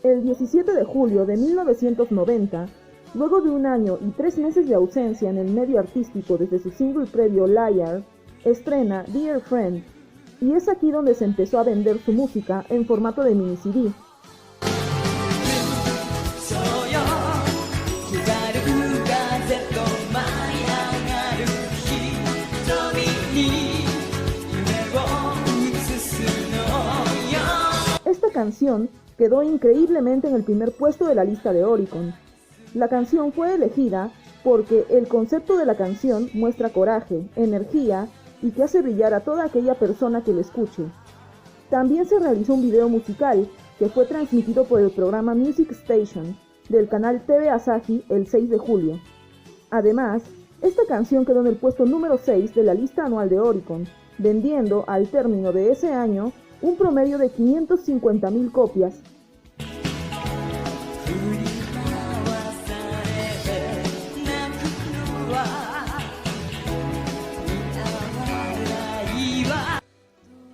El 17 de julio de 1990, luego de un año y 3 meses de ausencia en el medio artístico desde su single previo Liar, estrena Dear Friend, y es aquí donde se empezó a vender su música en formato de mini CD. Esta canción quedó increíblemente en el primer puesto de la lista de Oricon. La canción fue elegida porque el concepto de la canción muestra coraje, energía y que hace brillar a toda aquella persona que la escuche. También se realizó un video musical que fue transmitido por el programa Music Station del canal TV Asahi el 6 de julio. Además, esta canción quedó en el puesto número 6 de la lista anual de Oricon, vendiendo al término de ese año un promedio de 550,000 copias.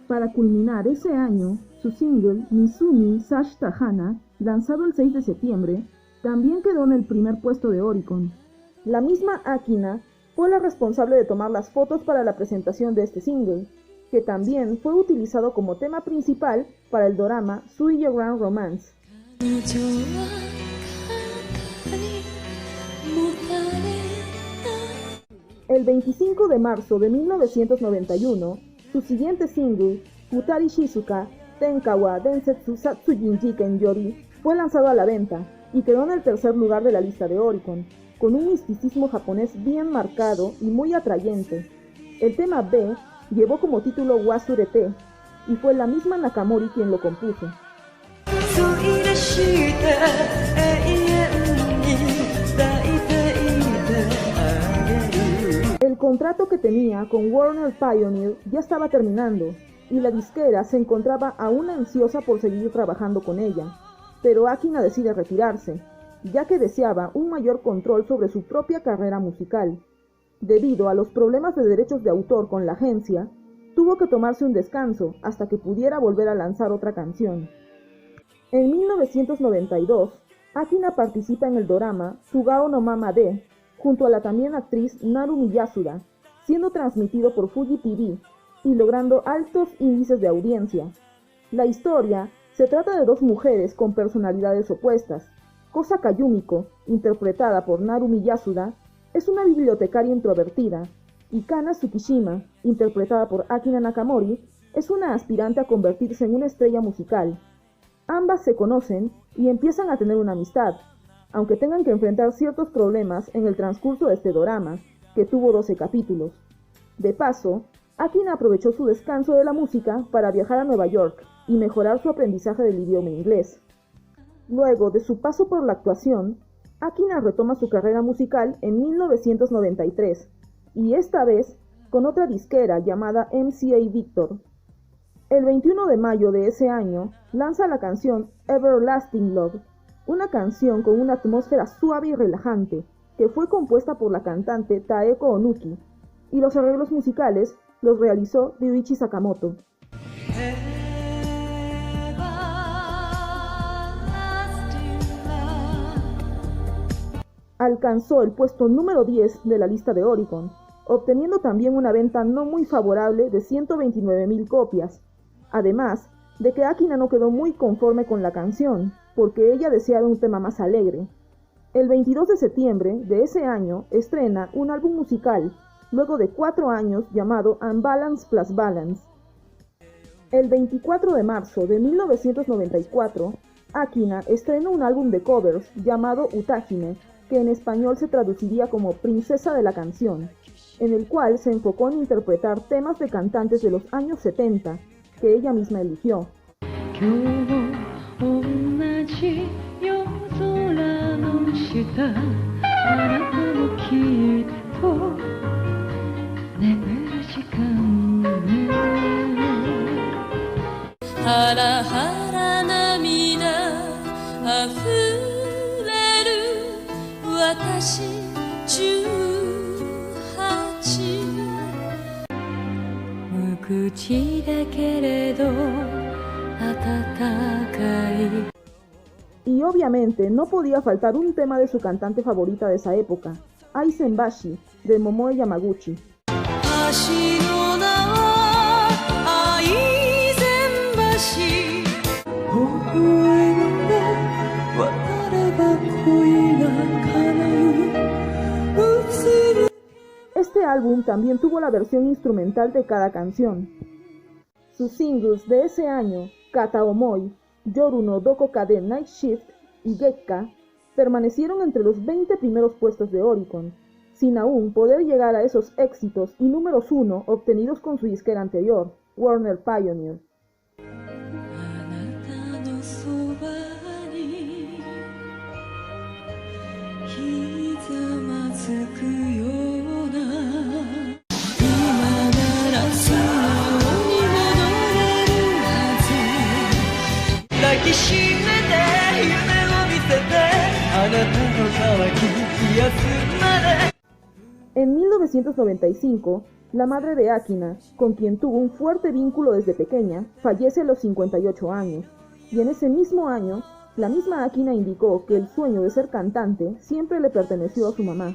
Para culminar ese año, su single Mizumi Sashita Hana, lanzado el 6 de septiembre, también quedó en el primer puesto de Oricon. La misma Akina fue la responsable de tomar las fotos para la presentación de este single, que también fue utilizado como tema principal para el dorama Suiyo Grand Romance. El 25 de marzo de 1991, su siguiente single, Futari Shizuka Tenkawa Densetsu Satsujinji Yori, fue lanzado a la venta y quedó en el tercer lugar de la lista de Oricon, con un misticismo japonés bien marcado y muy atrayente. El tema B llevó como título Wasurete, y fue la misma Nakamori quien lo compuso. El contrato que tenía con Warner Pioneer ya estaba terminando, y la disquera se encontraba aún ansiosa por seguir trabajando con ella, pero Akina decide retirarse, ya que deseaba un mayor control sobre su propia carrera musical. Debido a los problemas de derechos de autor con la agencia, tuvo que tomarse un descanso hasta que pudiera volver a lanzar otra canción. En 1992, Akina participa en el dorama Sugao no Mama de, junto a la también actriz Narumi Yasuda, siendo transmitido por Fuji TV y logrando altos índices de audiencia. La historia se trata de dos mujeres con personalidades opuestas. Kosaka Yumiko, interpretada por Narumi Yasuda, es una bibliotecaria introvertida, y Kana Tsukishima, interpretada por Akina Nakamori, es una aspirante a convertirse en una estrella musical. Ambas se conocen y empiezan a tener una amistad, aunque tengan que enfrentar ciertos problemas en el transcurso de este dorama, que tuvo 12 capítulos. De paso, Akina aprovechó su descanso de la música para viajar a Nueva York y mejorar su aprendizaje del idioma inglés. Luego de su paso por la actuación, Akina retoma su carrera musical en 1993, y esta vez con otra disquera llamada MCA Victor. El 21 de mayo de ese año lanza la canción Everlasting Love, una canción con una atmósfera suave y relajante, que fue compuesta por la cantante Taeko Onuki, y los arreglos musicales los realizó Ryuichi Sakamoto. Alcanzó el puesto número 10 de la lista de Oricon, obteniendo también una venta no muy favorable de 129,000 copias, además de que Akina no quedó muy conforme con la canción, porque ella deseaba un tema más alegre. El 22 de septiembre de ese año estrena un álbum musical, luego de 4 años, llamado Unbalance Plus Balance. El 24 de marzo de 1994, Akina estrenó un álbum de covers llamado Utahime, que en español se traduciría como Princesa de la Canción, en el cual se enfocó en interpretar temas de cantantes de los años 70, que ella misma eligió. 私18無口だけれど温かい Y obviamente no podía faltar un tema de su cantante favorita de esa época, Aizenbashi, de Momoe Yamaguchi. Este álbum también tuvo la versión instrumental de cada canción. Sus singles de ese año, Kata Omoi, Yoru no Dokoka de Night Shift y Gekka, permanecieron entre los 20 primeros puestos de Oricon, sin aún poder llegar a esos éxitos y números 1 obtenidos con su disquera anterior, Warner Pioneer. En 1995, la madre de Akina, con quien tuvo un fuerte vínculo desde pequeña, fallece a los 58 años, y en ese mismo año, la misma Akina indicó que el sueño de ser cantante siempre le perteneció a su mamá.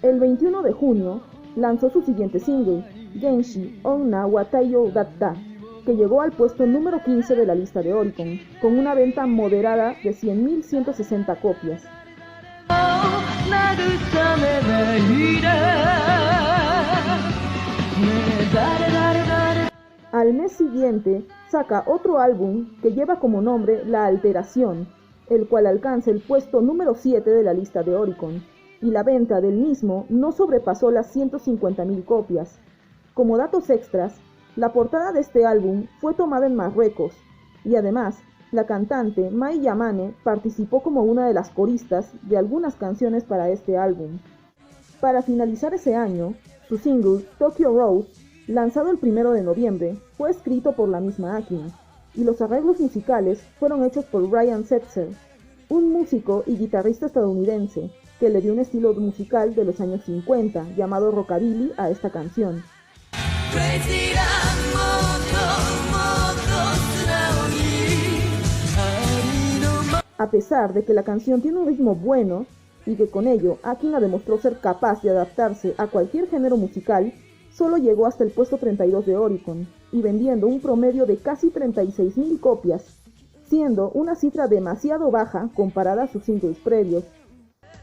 El 21 de junio, lanzó su siguiente single, Genshi Onna Watayo Datta, que llegó al puesto número 15 de la lista de Oricon, con una venta moderada de 100.160 copias. Al mes siguiente, saca otro álbum que lleva como nombre La Alteración, el cual alcanza el puesto número 7 de la lista de Oricon, y la venta del mismo no sobrepasó las 150.000 copias. Como datos extras, la portada de este álbum fue tomada en Marruecos, y además, la cantante Mai Yamane participó como una de las coristas de algunas canciones para este álbum. Para finalizar ese año, su single Tokyo Rose, lanzado el 1 de noviembre, fue escrito por la misma Akina, y los arreglos musicales fueron hechos por Brian Setzer, un músico y guitarrista estadounidense que le dio un estilo musical de los años 50 llamado rockabilly a esta canción. A pesar de que la canción tiene un ritmo bueno y que con ello Akina demostró ser capaz de adaptarse a cualquier género musical, solo llegó hasta el puesto 32 de Oricon y vendiendo un promedio de casi 36.000 copias, siendo una cifra demasiado baja comparada a sus singles previos.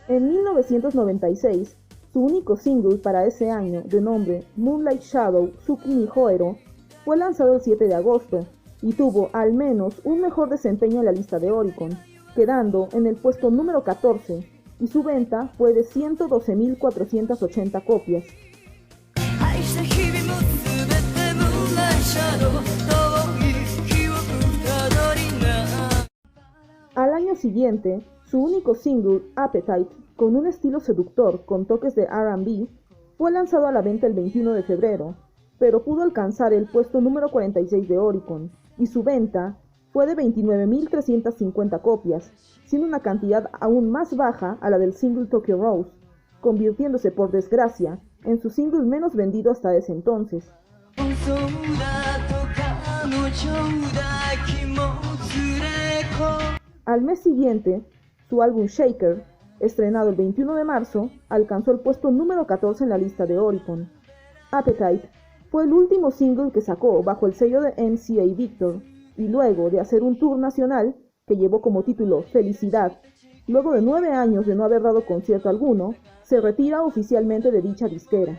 En 1996, su único single para ese año, de nombre Moonlight Shadow Tsuki ni Hoero, fue lanzado el 7 de agosto y tuvo al menos un mejor desempeño en la lista de Oricon, quedando en el puesto número 14, y su venta fue de 112.480 copias. Al año siguiente, su único single, Appetite, con un estilo seductor con toques de R&B, fue lanzado a la venta el 21 de febrero, pero pudo alcanzar el puesto número 46 de Oricon, y su venta fue de 29.350 copias, siendo una cantidad aún más baja a la del single Tokyo Rose, convirtiéndose por desgracia en su single menos vendido hasta ese entonces. Al mes siguiente, su álbum Shaker, estrenado el 21 de marzo, alcanzó el puesto número 14 en la lista de Oricon. Appetite fue el último single que sacó bajo el sello de MCA Victor, y luego de hacer un tour nacional que llevó como título Felicidad, luego de 9 años de no haber dado concierto alguno, se retira oficialmente de dicha disquera.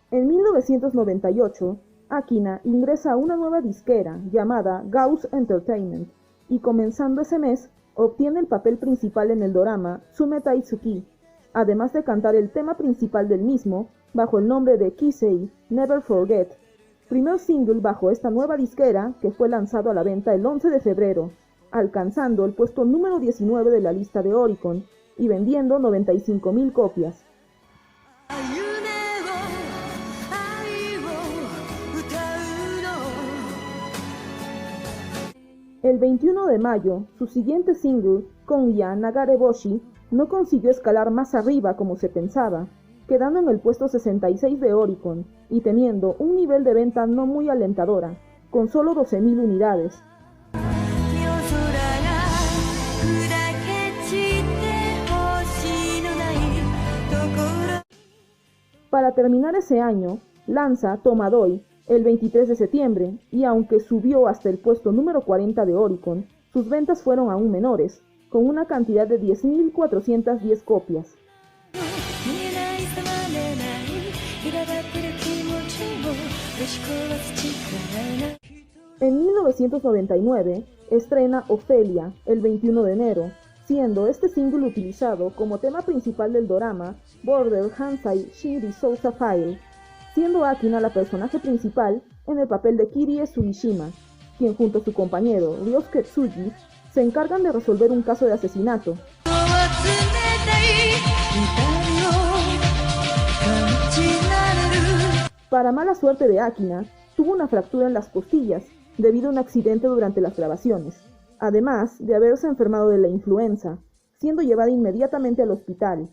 En 1998, Akina ingresa a una nueva disquera llamada Gauss Entertainment, y comenzando ese mes, obtiene el papel principal en el dorama Tsume Taitsuki, además de cantar el tema principal del mismo bajo el nombre de Kisei Never Forget, primer single bajo esta nueva disquera que fue lanzado a la venta el 11 de febrero, alcanzando el puesto número 19 de la lista de Oricon y vendiendo 95.000 copias. El 21 de mayo, su siguiente single, Konya Nagareboshi, no consiguió escalar más arriba como se pensaba, quedando en el puesto 66 de Oricon y teniendo un nivel de venta no muy alentadora, con solo 12.000 unidades. Para terminar ese año, lanza Tomadoi el 23 de septiembre, y aunque subió hasta el puesto número 40 de Oricon, sus ventas fueron aún menores, con una cantidad de 10.410 copias. En 1999, estrena Ofelia el 21 de enero, siendo este single utilizado como tema principal del dorama Border Hansai Shiri Sousa File, siendo Akina la personaje principal en el papel de Kirie Sugishima, quien junto a su compañero Ryosuke Tsuji se encargan de resolver un caso de asesinato. Para mala suerte de Akina, tuvo una fractura en las costillas debido a un accidente durante las grabaciones, además de haberse enfermado de la influenza, siendo llevada inmediatamente al hospital.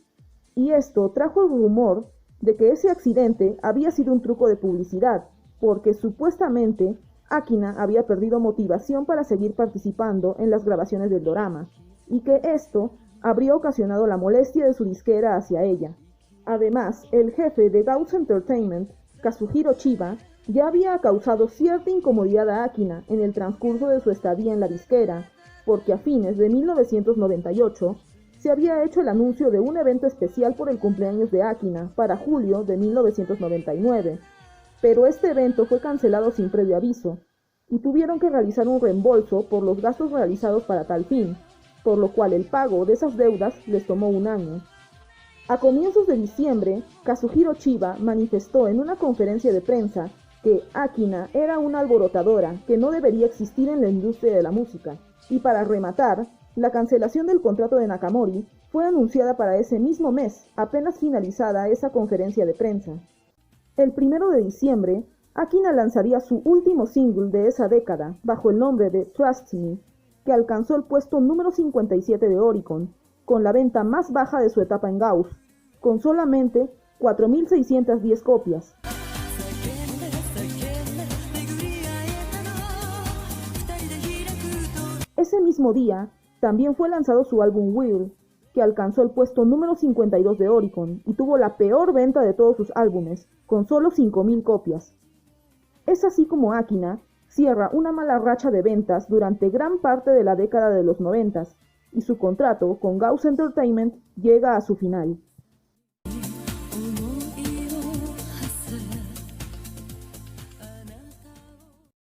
Y esto trajo el rumor de que ese accidente había sido un truco de publicidad, porque supuestamente Akina había perdido motivación para seguir participando en las grabaciones del dorama, y que esto habría ocasionado la molestia de su disquera hacia ella. Además, el jefe de Gauss Entertainment, Kazuhiro Chiba, ya había causado cierta incomodidad a Akina en el transcurso de su estadía en la disquera, porque a fines de 1998 se había hecho el anuncio de un evento especial por el cumpleaños de Akina para julio de 1999, pero este evento fue cancelado sin previo aviso, y tuvieron que realizar un reembolso por los gastos realizados para tal fin, por lo cual el pago de esas deudas les tomó un año. A comienzos de diciembre, Kazuhiro Chiba manifestó en una conferencia de prensa que Akina era una alborotadora que no debería existir en la industria de la música, y para rematar, la cancelación del contrato de Nakamori fue anunciada para ese mismo mes, apenas finalizada esa conferencia de prensa. El 1 de diciembre, Akina lanzaría su último single de esa década, bajo el nombre de Trust Me, que alcanzó el puesto número 57 de Oricon, con la venta más baja de su etapa en Gauss, con solamente 4.610 copias. Ese mismo día, también fue lanzado su álbum Will, que alcanzó el puesto número 52 de Oricon y tuvo la peor venta de todos sus álbumes, con solo 5.000 copias. Es así como Akina cierra una mala racha de ventas durante gran parte de la década de los 90, y su contrato con Gauss Entertainment llega a su final.